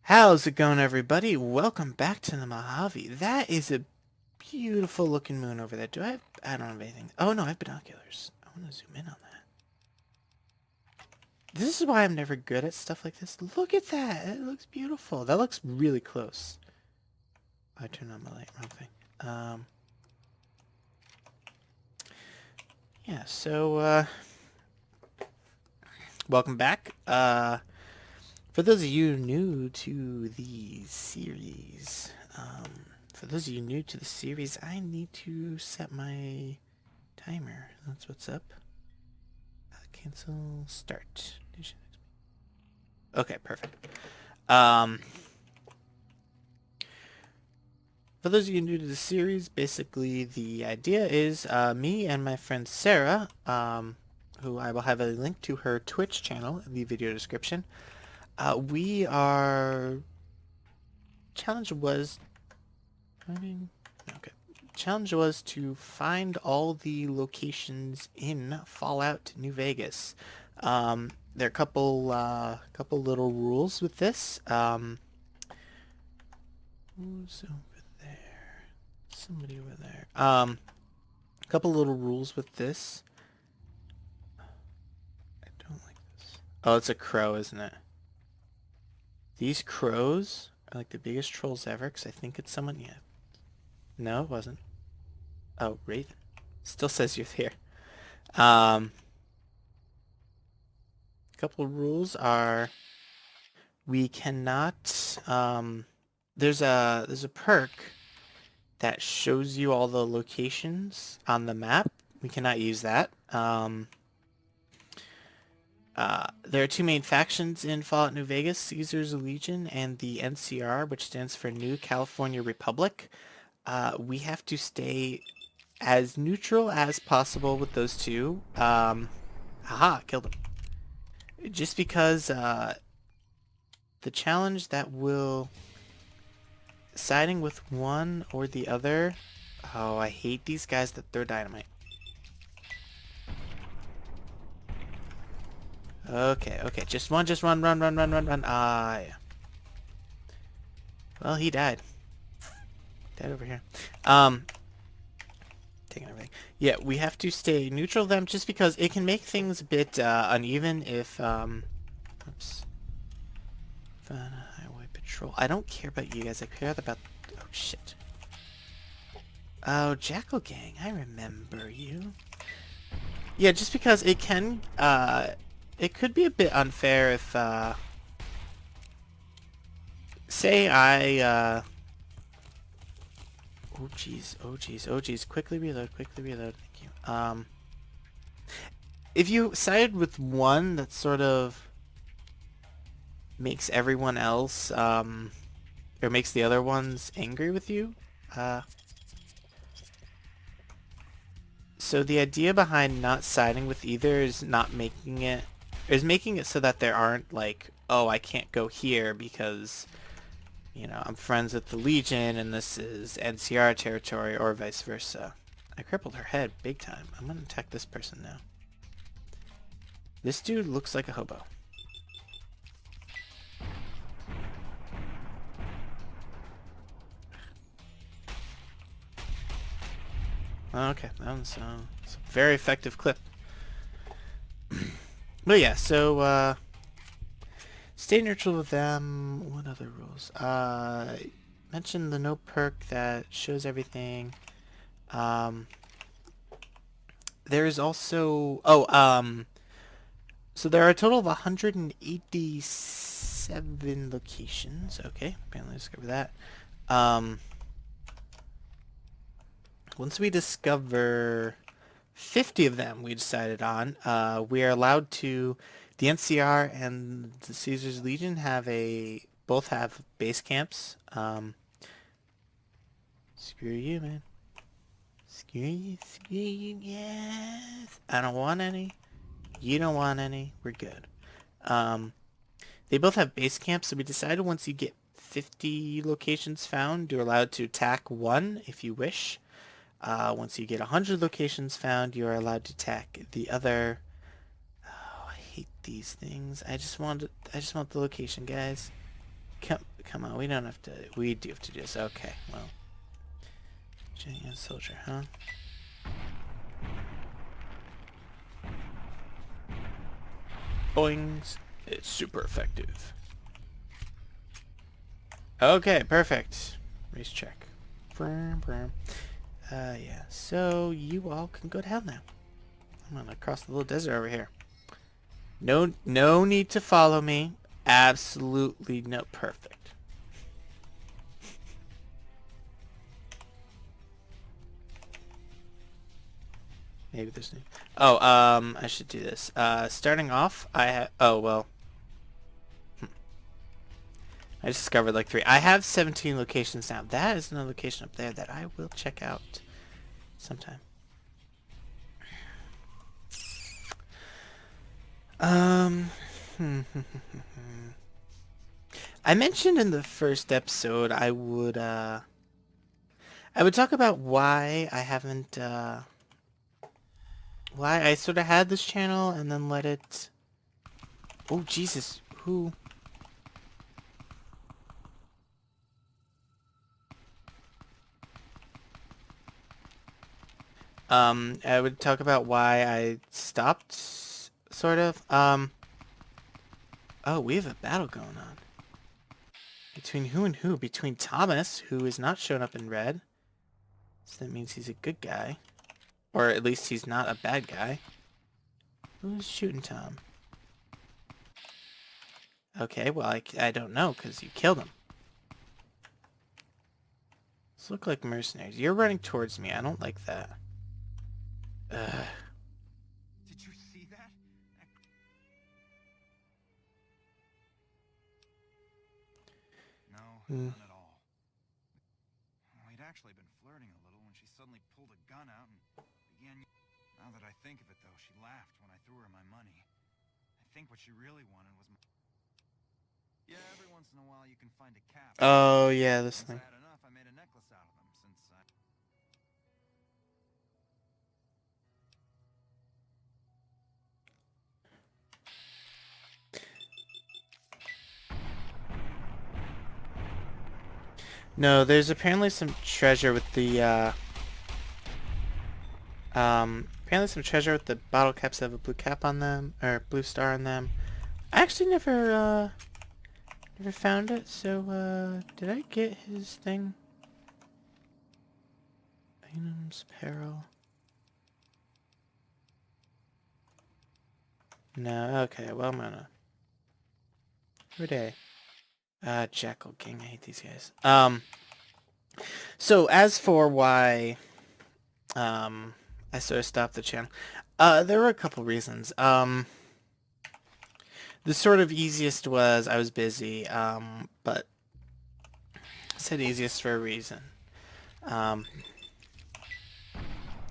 How's it going, everybody? Welcome back to the Mojave. That is a beautiful looking moon over there. I don't have anything. Oh no, I have binoculars. I want to zoom in on that. This is why I'm never good at stuff like this. Look at that. It looks beautiful. That looks really close. I turned on my light. Wrong thing. Yeah, so, welcome back. For those of you new to the series, I need to set my timer. That's what's up. Cancel start. Okay, perfect. For those of you new to the series, basically the idea is me and my friend Sarah, who I will have a link to her Twitch channel in the video description. We are... Challenge was... Okay. Challenge was to find all the locations in Fallout New Vegas. There are a couple little rules with this. Who's over there? Somebody over there. A couple little rules with this. I don't like this. Oh, it's a crow, isn't it? These crows are like the biggest trolls ever, because I think it's someone... Yeah. No, it wasn't. Oh, Raven. Still says you're here. Couple rules are we cannot there's a perk that shows you all the locations on the map. We cannot use that. There are two main factions in Fallout New Vegas, Caesar's Legion and the NCR, which stands for New California Republic. We have to stay as neutral as possible with those two. Haha, killed him. Just because the challenge that will... Siding with one or the other... Oh, I hate these guys that throw dynamite. Okay, just run, run. Ah, yeah. Well, he died. Dead over here. Taking everything. Yeah, we have to stay neutral with them just because it can make things a bit uneven if, oops. Highway Patrol. I don't care about you guys. I care about... Oh, shit. Oh, Jackal Gang. I remember you. Yeah, just because it can, it could be a bit unfair if, say I, oh jeez. Quickly reload. Thank you. If you sided with one that sort of makes everyone else, or makes the other ones angry with you, so the idea behind not siding with either is making it so that there aren't like, oh, I can't go here because, you know, I'm friends with the Legion and this is NCR territory, or vice versa. I crippled her head big time. I'm gonna attack this person now. This dude looks like a hobo. Okay, that was it's a very effective clip. But yeah, so stay neutral with them. What other rules? Mention the no perk that shows everything. There is also so there are a total of 187 locations. Okay, apparently discover that. Once we discover 50 of them, we decided on, we are allowed to... The NCR and the Caesar's Legion both have base camps. Screw you, man. Screw you, yes. I don't want any. You don't want any. We're good. They both have base camps, so we decided once you get 50 locations found, you're allowed to attack one if you wish. Once you get 100 locations found, you are allowed to attack the other. Oh, I hate these things. I just want the location, guys. Come on, we don't have to. We do have to do this. Okay, well. Giant soldier, huh? Boings. It's super effective. Okay, perfect. Race check. Yeah. So you all can go down now. I'm gonna cross the little desert over here. No need to follow me. Absolutely no. Perfect. Maybe there's no... Oh, I should do this. Starting off, I have... Oh, well. I just discovered like 3. I have 17 locations now. That is another location up there that I will check out sometime. I mentioned in the first episode I would talk about why I haven't why I sort of had this channel and then let it... Oh, Jesus. Who... I would talk about why I stopped, sort of. Oh, we have a battle going on. Between who and who? Between Thomas, who is not shown up in red. So that means he's a good guy. Or at least he's not a bad guy. Who's shooting Tom? Okay, well, I don't know, because you killed him. These look like mercenaries. You're running towards me. I don't like that. Did you see that? No, none at all. We'd actually been flirting a little when she suddenly pulled a gun out and began... Now that I think of it, though, she laughed when I threw her my money. I think what she really wanted was... Yeah, every once in a while you can find a cap. Oh, yeah, this thing. Sad enough, I made a necklace out of them since I... No, there's apparently some treasure with the, apparently some treasure with the bottle caps that have a blue cap on them, or blue star on them. I actually never found it, so, did I get his thing? Items, apparel. No, okay, well, I'm gonna... Who are they? Jackal King, I hate these guys. So as for why, I sort of stopped the channel, there were a couple reasons. The sort of easiest was I was busy, but I said easiest for a reason.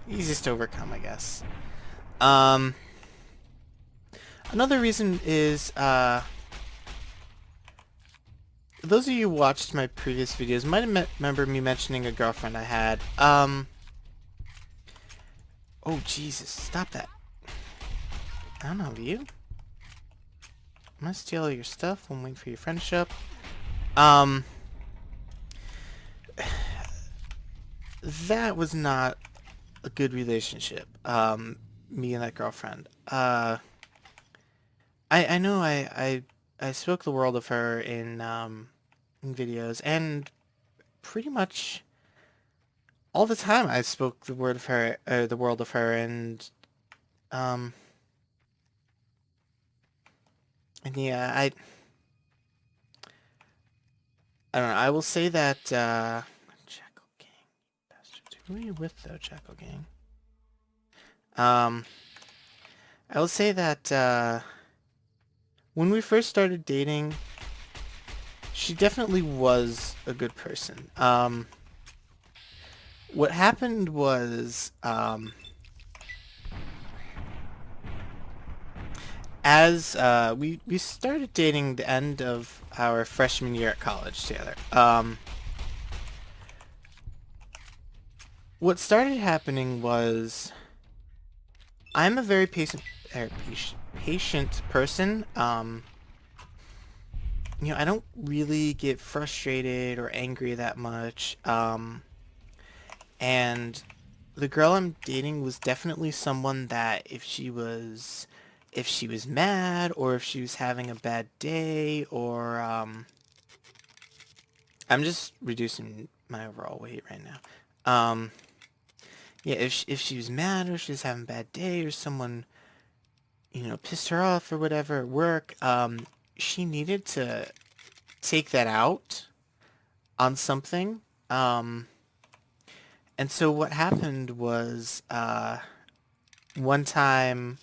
Easiest to overcome, I guess. Another reason is, those of you who watched my previous videos might have remember me mentioning a girlfriend I had. Oh, Jesus, stop that. I don't know, you? I'm gonna steal all your stuff and wait for your friend to show up. That was not a good relationship, me and that girlfriend. I know I spoke the world of her in videos, and pretty much all the time I spoke the world of her, and yeah, I don't know. I will say that Jackal Gang, bastards. Who are you with though, Jackal Gang? I will say that when we first started dating, she definitely was a good person. What happened was, as we started dating the end of our freshman year at college together. What started happening was, I'm a very patient person. I don't really get frustrated or angry that much. And the girl I'm dating was definitely someone that if she was mad or if she was having a bad day or I'm just reducing my overall weight right now. Yeah, if she was mad or she was having a bad day or someone, pissed her off or whatever at work, she needed to take that out on something. Um, and so what happened was, one time,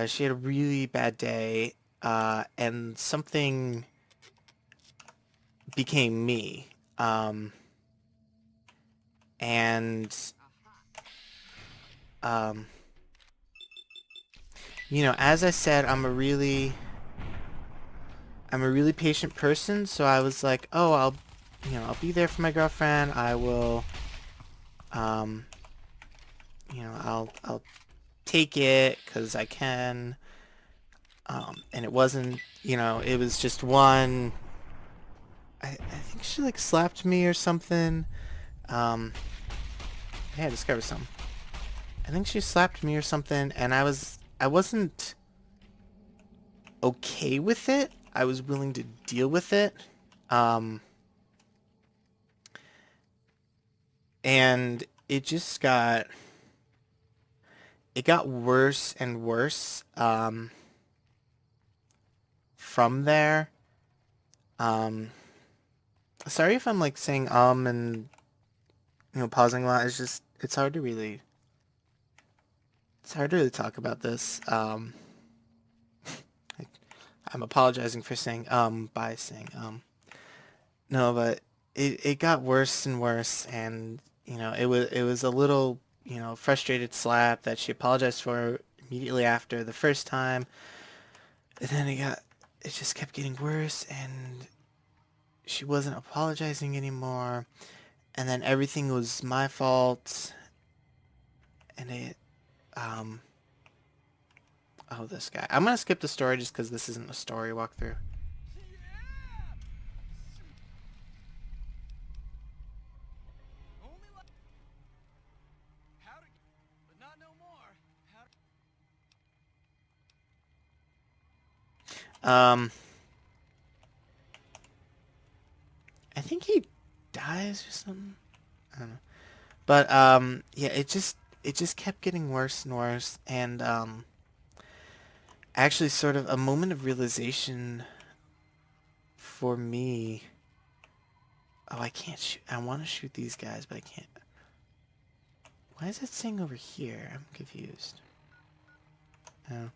she had a really bad day, and something became me. And, um, as I said, I'm a really patient person, so I was like, oh, I'll be there for my girlfriend. Um, I'll take it because I can. And it wasn't, it was just one. I think she like slapped me or something. Um, hey, I discovered something. I think she slapped me or something, and I wasn't okay with it. I was willing to deal with it. Um, and it got worse and worse from there. Um, sorry if I'm like saying and pausing a lot. It's hard to really talk about this. I, I'm apologizing for saying by saying no, but it got worse and worse, and it was a little frustrated slap that she apologized for immediately after the first time, and then it just kept getting worse, and she wasn't apologizing anymore, and then everything was my fault, and it um oh, this guy. I'm gonna skip the story just because this isn't a story walkthrough. Only like how to, but not no more. How to... um I think he dies or something. I don't know. But yeah, it just kept getting worse and worse, and actually sort of a moment of realization for me. Oh, I can't shoot. I want to shoot these guys, but I can't. Why is it saying over here? I'm confused. Oh.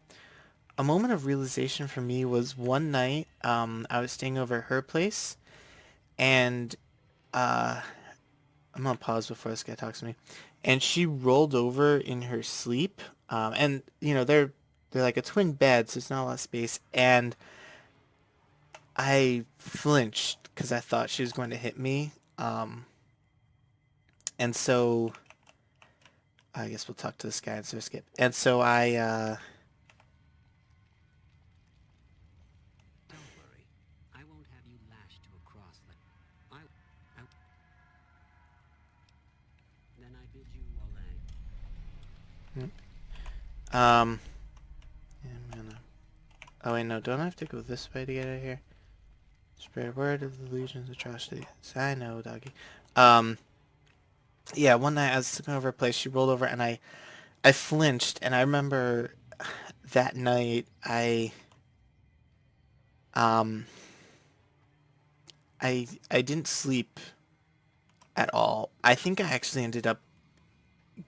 A moment of realization for me was one night. I was staying over at her place, and uh, I'm gonna pause before this guy talks to me. And she rolled over in her sleep. And they're like a twin bed, so it's not a lot of space. And I flinched because I thought she was going to hit me. And so I guess we'll talk to this guy and so skip. And so Don't worry. I won't have you lashed to a cross like I then I bid you um yeah, I'm gonna. Oh wait, no, don't I have to go this way to get out of here? Spread word of the legion's atrocity. I know, doggy. Um, yeah, one night I was sitting over a place. She rolled over, and I flinched, and I remember that night um I didn't sleep at all. I think I actually ended up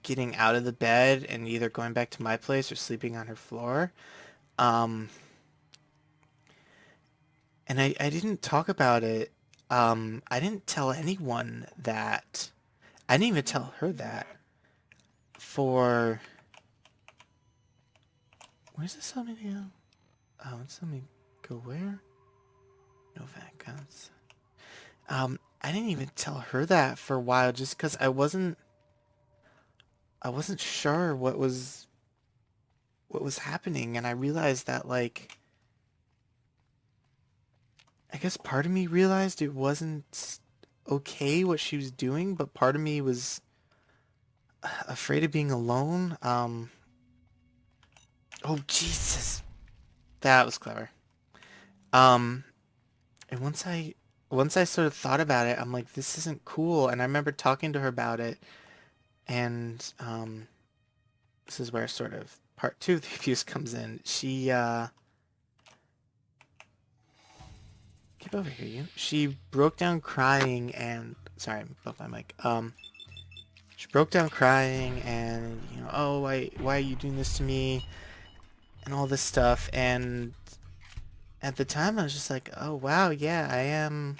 getting out of the bed and either going back to my place or sleeping on her floor. Um, and I didn't talk about it. I didn't tell anyone that. I didn't even tell her that for. Where's this telling me to go? Oh, it's telling me go where? No vacancies. I didn't even tell her that for a while just because I wasn't sure what was happening, and I realized that like I guess part of me realized it wasn't okay what she was doing, but part of me was afraid of being alone. Oh Jesus, that was clever. Um, and once I sort of thought about it, I'm like, this isn't cool. And I remember talking to her about it, and this is where sort of part two of the abuse comes in. She get over here, you. She broke down crying and sorry, I bumped my mic. She broke down crying and oh, why are you doing this to me and all this stuff. And at the time, I was just like, oh wow, yeah, I am.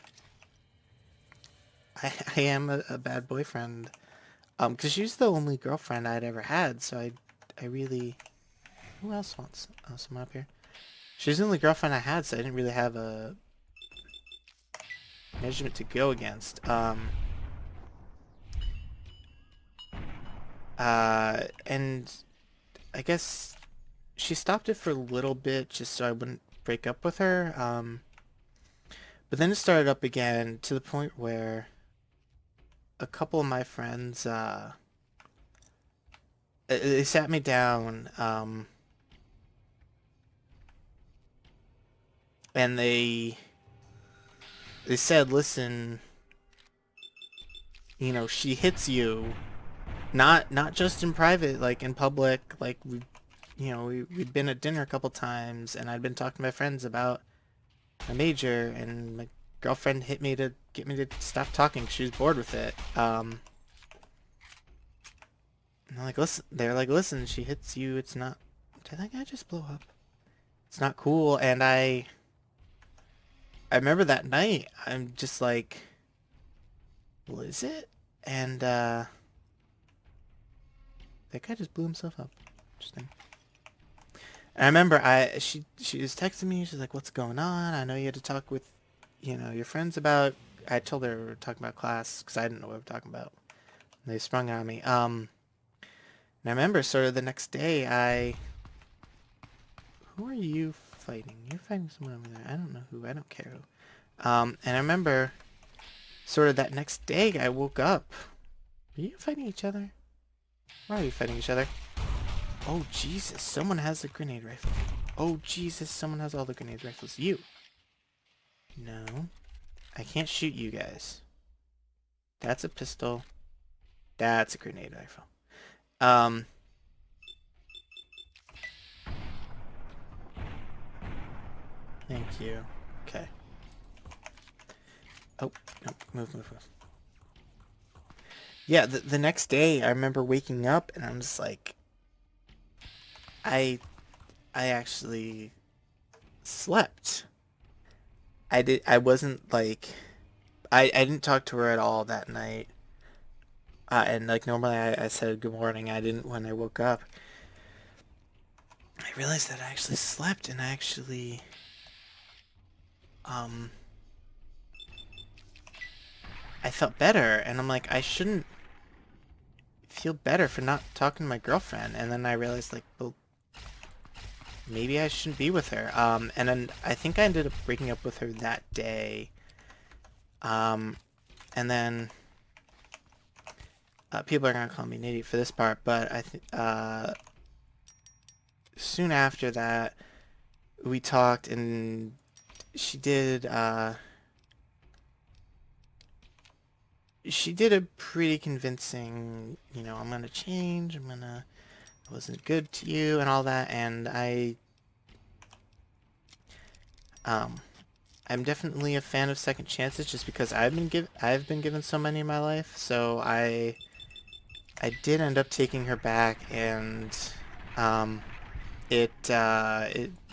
I am a bad boyfriend. Because she was the only girlfriend I'd ever had, so I really. Who else wants? Oh, someone up here. She was the only girlfriend I had, so I didn't really have a measurement to go against. And I guess she stopped it for a little bit just so I wouldn't break up with her. But then it started up again to the point where a couple of my friends, they sat me down, and they said, listen, she hits you, not just in private, like in public, like we'd been at dinner a couple times, and I'd been talking to my friends about my major, and my girlfriend hit me to get me to stop talking 'cause she was bored with it. And they're like, listen, she hits you. It's not. Did that guy just blow up? It's not cool. And I remember that night. I'm just like, well, is it? And that guy just blew himself up. Interesting. And I remember she was texting me. She's like, "What's going on? I know you had to talk with, your friends about." I told her we were talking about class because I didn't know what we were talking about. And they sprung on me. And I remember sort of the next day, who are you fighting? You're fighting someone over there. I don't know who. I don't care who. And I remember sort of that next day, I woke up. Are you fighting each other? Why are you fighting each other? Oh, Jesus, someone has a grenade rifle. Oh, Jesus, someone has all the grenade rifles. You. No. I can't shoot you guys. That's a pistol. That's a grenade rifle. Thank you. Okay. Oh, no, move. Yeah, the next day, I remember waking up, and I'm just like, I actually slept. I wasn't like, I didn't talk to her at all that night. And like normally I said good morning. I didn't when I woke up. I realized that I actually slept and um, I felt better. And I'm like, I shouldn't feel better for not talking to my girlfriend. And then I realized like, well, maybe I shouldn't be with her. And then I think I ended up breaking up with her that day. And then people are gonna call me an idiot for this part, but I think soon after that we talked, and she did a pretty convincing, I'm gonna change. I wasn't good to you and all that, and I'm definitely a fan of second chances just because I've been given so many in my life. So I did end up taking her back, and it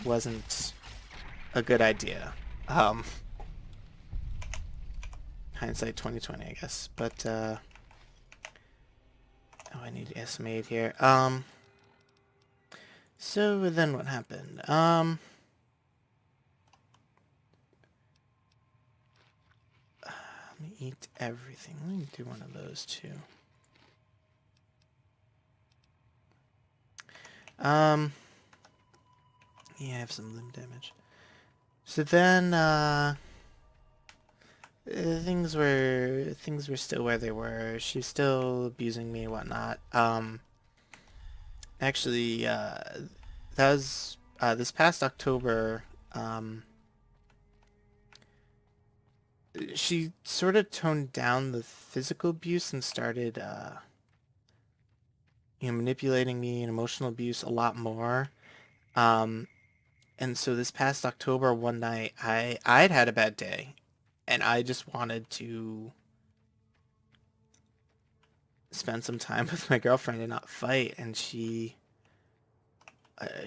wasn't a good idea. Hindsight 2020, I guess. But oh, I need to estimate here. So then what happened? Let me eat everything. Let me do one of those too. Yeah, I have some limb damage. So then, things were still where they were. She was still abusing me and whatnot. Actually, that was this past October. She sort of toned down the physical abuse and started, manipulating me and emotional abuse a lot more. Um, and so this past October, one night, I'd had a bad day, and I just wanted to spend some time with my girlfriend and not fight. And she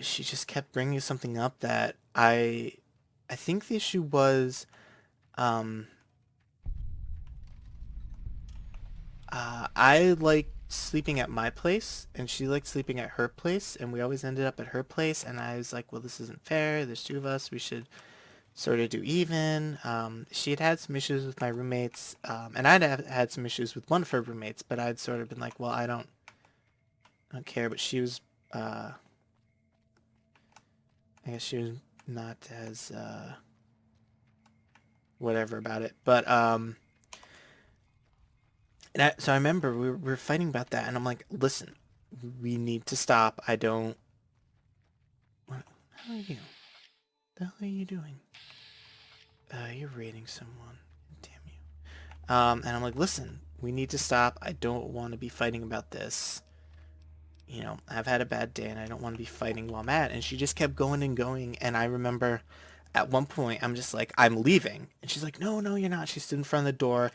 just kept bringing something up that I think the issue was, um, I liked sleeping at my place, and she liked sleeping at her place, and we always ended up at her place. And I was like, well, this isn't fair. There's two of us. We should sort of do even. She had had some issues with my roommates, and I'd have had some issues with one of her roommates, but I'd sort of been like, well, I don't care. But she was, I guess she was not as whatever about it. But so I remember we were fighting about that, and I'm like, listen, we need to stop. I don't. What? How are you? The hell are you doing? You're raiding someone. Damn you. And I'm like, listen, we need to stop. I don't want to be fighting about this. I've had a bad day, and I don't want to be fighting while I'm at. And she just kept going and going. And I remember at one point, I'm just like, I'm leaving. And she's like, no, no, you're not. She stood in front of the door,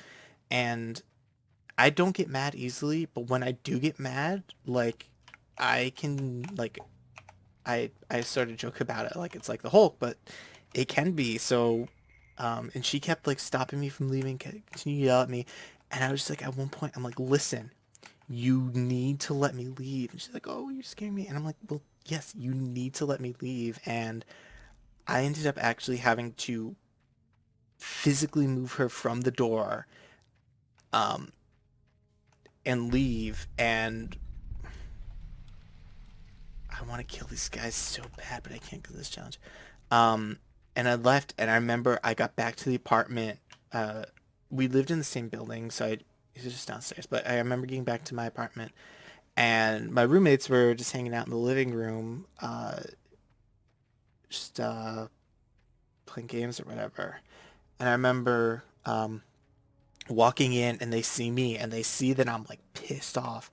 and I don't get mad easily, but when I do get mad, like I can like I sort of joke about it like it's like the Hulk, but it can be. So and she kept like stopping me from leaving, continue to yell at me, and I was just like at one point I'm like, "Listen, you need to let me leave." And she's like, "Oh, you're scaring me." And I'm like, "Well, yes, you need to let me leave." And I ended up actually having to physically move her from the door um and leave, and I want to kill these guys so bad, but I can't do this challenge. Um, and I left, and I remember I got back to the apartment. Uh, we lived in the same building, so it was just downstairs. But I remember getting back to my apartment, and my roommates were just hanging out in the living room, just playing games or whatever. And I remember walking in, and they see me, and they see that I'm like pissed off.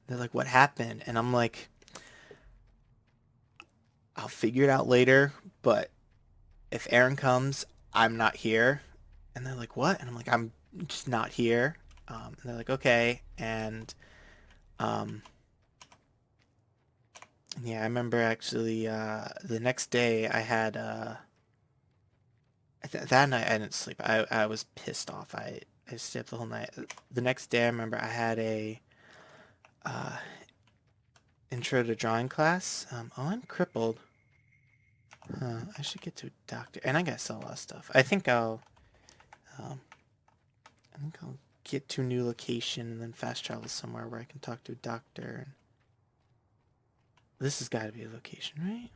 They're like, "What happened?" And I'm like, "I'll figure it out later, but if Aaron comes, I'm not here." And they're like, what? And I'm like, I'm just not here. And they're like, okay. And um, yeah, I remember actually the next day I had that night I didn't sleep. I was pissed off. I stayed up the whole night. The next day I remember I had a uh, intro to drawing class. Oh, I'm crippled. Huh, I should get to a doctor. And I gotta sell a lot of stuff. Um, I think I'll get to a new location and then fast travel somewhere where I can talk to a doctor. This has got to be a location, right?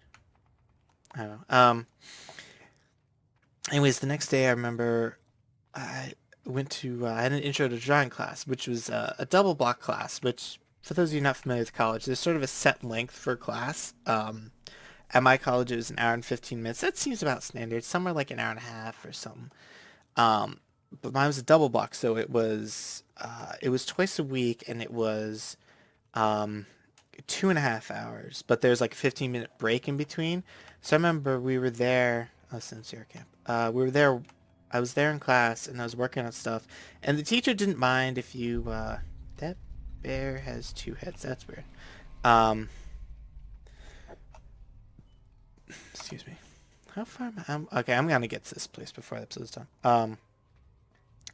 I don't know. Anyways, the next day I remember I went to I had an intro to drawing class, which was a double block class. Which, for those of you not familiar with college, there's sort of a set length for class. At my college, it was an hour and 15 minutes. That seems about standard, somewhere like an hour and a half or something. Um, but mine was a double block, so it was twice a week, and it was um, 2.5 hours. But there's like a 15-minute break in between. So I remember we were there. Oh, Sincere Camp. We were there. I was there in class, and I was working on stuff. And the teacher didn't mind if you. That bear has two heads. That's weird. Um, excuse me. How far am I? Okay, I'm gonna get to this place before the episode's done.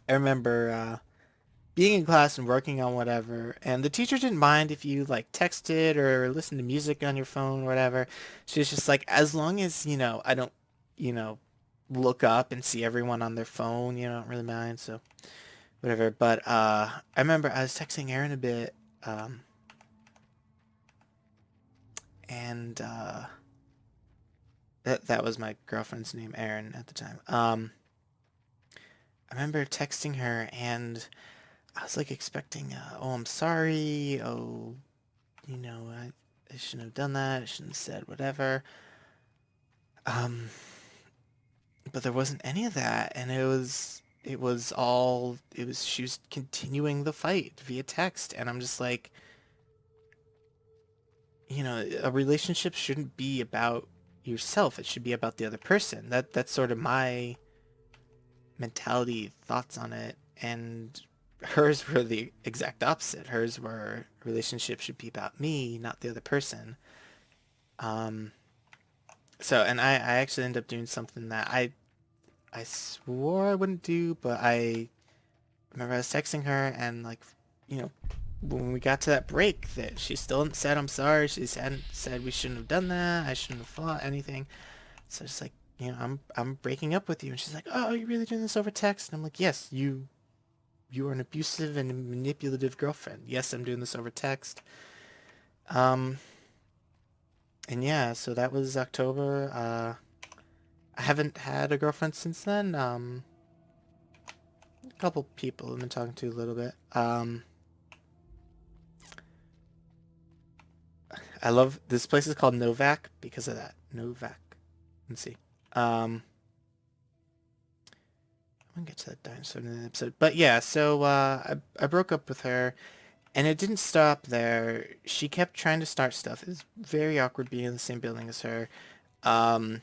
I remember being in class and working on whatever, and the teacher didn't mind if you like texted or listened to music on your phone or whatever. She was just like, as long as I don't, you know, look up and see everyone on their phone, I don't really mind. So whatever. But I remember I was texting Aaron a bit, and that was my girlfriend's name, Erin, at the time. remember texting her, and I was like expecting, oh, I'm sorry, oh, I shouldn't have done that, I shouldn't have said whatever. Um, but there wasn't any of that, and she was continuing the fight via text, and I'm just like, a relationship shouldn't be about yourself, it should be about the other person. That's sort of my mentality, thoughts on it, and hers were the exact opposite. Hers were relationship should be about me, not the other person. Um, and I actually ended up doing something that I swore I wouldn't do, but I remember I was texting her, and like, you know, when we got to that break, that she still hadn't said I'm sorry. She hadn't said we shouldn't have done that. I shouldn't have fought anything. So it's like, I'm breaking up with you, and she's like, oh, you're really doing this over text? And I'm like, yes, you are an abusive and manipulative girlfriend. Yes, I'm doing this over text. Um, and yeah, so that was October. I haven't had a girlfriend since then. A couple people I've been talking to a little bit. I love this place is called Novak because of that. Novak. Let's see. I'm gonna get to that dinosaur in the episode. But yeah, so I broke up with her, and it didn't stop there. She kept trying to start stuff. It was very awkward being in the same building as her. Um,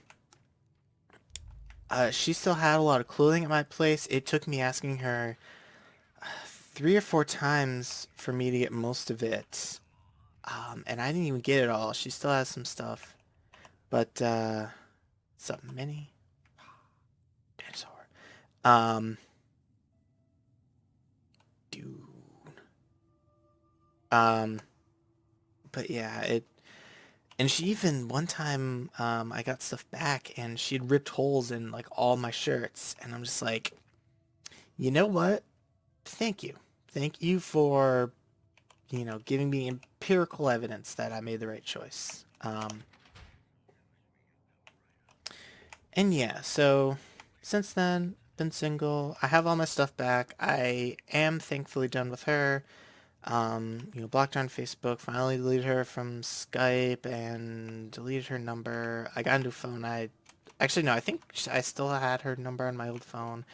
she still had a lot of clothing at my place. It took me asking her 3 or 4 times for me to get most of it. And I didn't even get it all. She still has some stuff. But, something mini. Dinosaur. Um, Dude. Um, but yeah, and she even, one time, I got stuff back, and she had ripped holes in, like, all my shirts. And I'm just like, you know what? Thank you. Thank you for, giving me empirical evidence that I made the right choice. And yeah, so since then, been single. I have all my stuff back. I am thankfully done with her. Blocked her on Facebook, finally deleted her from Skype, and deleted her number. I got a new phone. Actually, no, I think I still had her number on my old phone.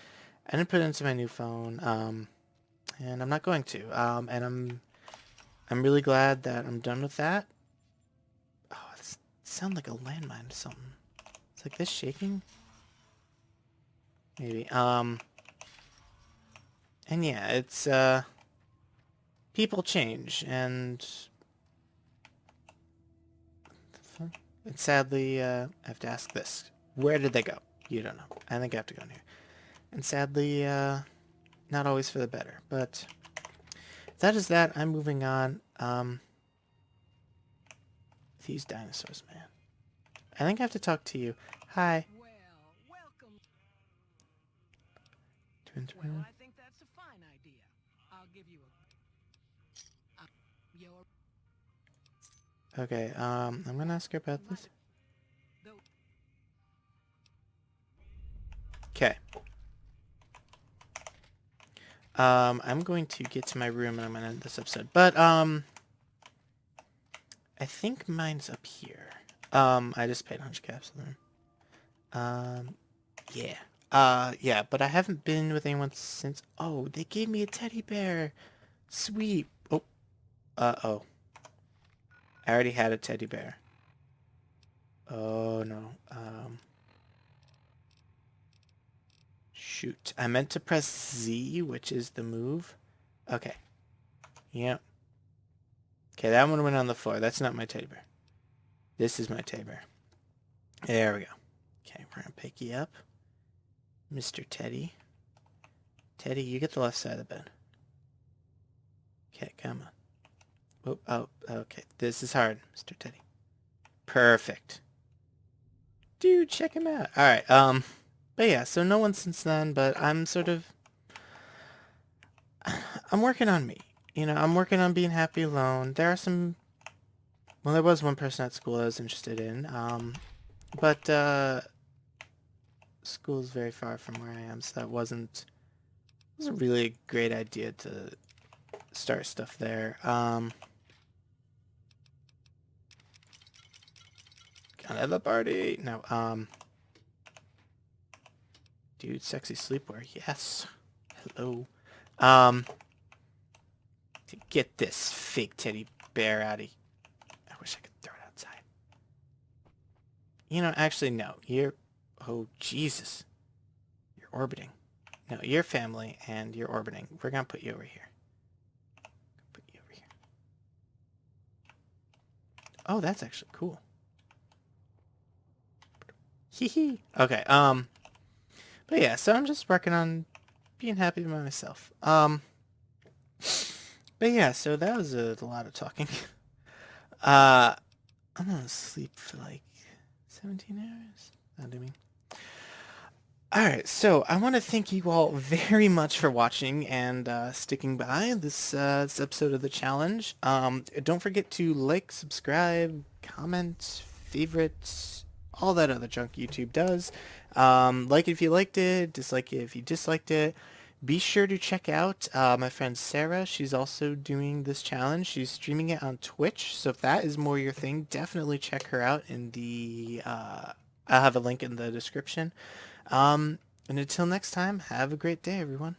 I didn't put it into my new phone, and I'm not going to. And I'm really glad that I'm done with that. Oh, this sounds like a landmine or something. It's like this shaking? Maybe. And yeah, it's, people change, and sadly, I have to ask this. Where did they go? You don't know. I think I have to go in here. And sadly, not always for the better, but that is that. I'm moving on. These dinosaurs, man. I think I have to talk to you. Hi. Well, welcome. Well, I think that's a fine idea. I'll give you your... Okay, I'm gonna ask her about this. Okay. I'm going to get to my room and I'm gonna end this episode. But, I think mine's up here. I just paid 100 caps on them. Yeah. Yeah, but I haven't been with anyone since... Oh, they gave me a teddy bear! Sweet! Oh. Oh. I already had a teddy bear. Oh, no. Shoot. I meant to press Z, which is the move. Okay. Yep. Okay, that one went on the floor. That's not my teddy bear. This is my teddy bear. There we go. Okay, we're gonna pick you up. Mr. Teddy. Teddy, you get the left side of the bed. Okay, come on. Oh, okay. This is hard, Mr. Teddy. Perfect. Dude, check him out. Alright, but yeah, so no one since then, but I'm sort of... I'm working on me. I'm working on being happy alone. There are some... Well, there was one person at school I was interested in, but, school's very far from where I am, so that wasn't was a really great idea to start stuff there. Gonna the party. No, dude, sexy sleepwear. Yes. Hello. Um, to get this fake teddy bear out of. I wish I could throw it outside. You know, actually, no. You're. Oh, Jesus. You're orbiting. No, you're family, and you're orbiting. We're gonna put you over here. Put you over here. Oh, that's actually cool. Hee hee. Okay, but yeah, so I'm just working on being happy by myself. But yeah, so that was a lot of talking. I'm gonna sleep for like 17 hours. Not do me. Alright, so I want to thank you all very much for watching and sticking by this episode of the challenge. Don't forget to like, subscribe, comment, favorite, all that other junk YouTube does. Like it if you liked it, dislike it if you disliked it. Be sure to check out my friend Sarah. She's also doing this challenge. She's streaming it on Twitch, so if that is more your thing, definitely check her out in the... I'll have a link in the description. And until next time, have a great day, everyone.